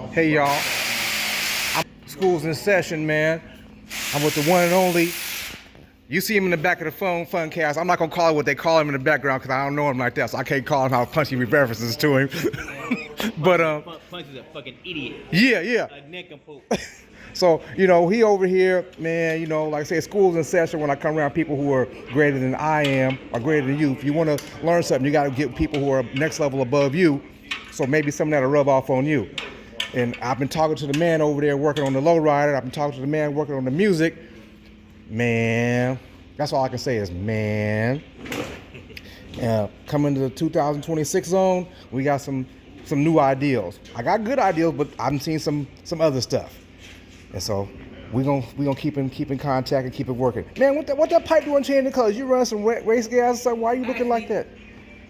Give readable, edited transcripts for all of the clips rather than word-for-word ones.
Hey y'all, school's in session, man. I'm with the one and only. You see him in the back of the phone, Funcast. I'm not gonna call it what they call him in the background because I don't know him like that, so I can't call him how punchy references to him. But Punch is a fucking idiot. yeah. A nincompoop. So, you know, he over here, man, you know, like I say, school's in session. When I come around people who are greater than I am or greater than you, if you want to learn something, you got to get people who are next level above you. So maybe something that'll rub off on you. And I've been talking to the man over there working on the lowrider. I've been talking to the man working on the music. Man, that's all I can say is, man. Coming to the 2026 zone, we got some new ideals. I got good ideals, but I've seen some other stuff. And so we gonna keep in contact and keep it working. Man, what that pipe doing changing colors? You run some race gas or something? Why are you looking like that?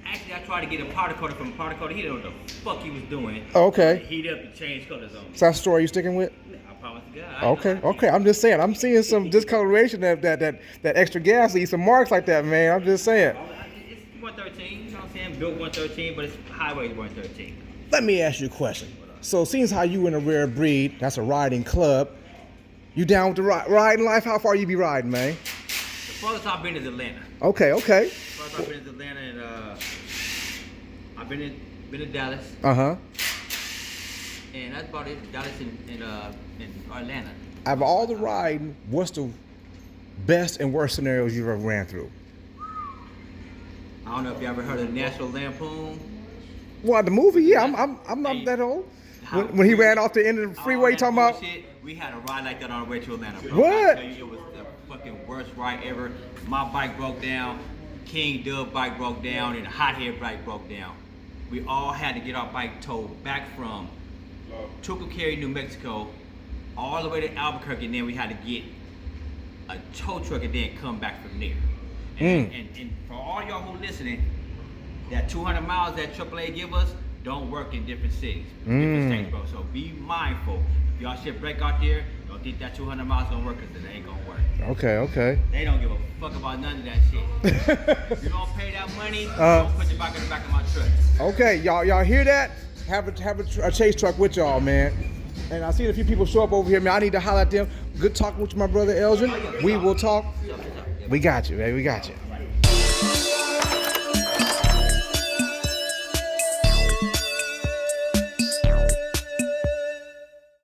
Actually, I tried to get a powder coater from a powder coater. He didn't know what the fuck he was doing. Oh, okay. Heat up and change colors on me. So that's the story you sticking with? I promise to God. Okay. I'm just saying. I'm seeing some discoloration that extra gas leaves some marks like that, man. I'm just saying. It's 113. You know what I'm saying? Built 113, but it's highway 113. Let me ask you a question. So, seeing as how you in a rare breed, that's a riding club. You down with the riding life? How far you be riding, man? The furthest I've been is Atlanta. Okay. The furthest I've been is Atlanta, and I've been to Dallas. Uh-huh. And that's about it. Dallas and Atlanta. Out of all the riding, what's the best and worst scenarios you've ever ran through? I don't know if you ever heard of National Lampoon. Well, the movie, yeah. I'm not that old. When he ran off the end of the freeway, talking about. We had a ride like that on our way to Atlanta, bro. What? I tell you, it was the fucking worst ride ever. My bike broke down, King Dub bike broke down, and Hothead bike broke down. We all had to get our bike towed back from Tucumcari, New Mexico, all the way to Albuquerque, and then we had to get a tow truck and then come back from there. And for all y'all who listening, that 200 miles that AAA give us don't work in different cities, different states, bro. So be mindful. If y'all shit break out there, don't think that 200 miles gonna work, because it ain't gonna work. Okay. They don't give a fuck about none of that shit. If you don't pay that money, don't put your bike in the back of my truck. Okay, y'all hear that? Have a chase truck with y'all, man. And I seen a few people show up over here, man. I need to holler at them. Good talking with you, my brother Elgin. We will talk. We got you, man. We got you.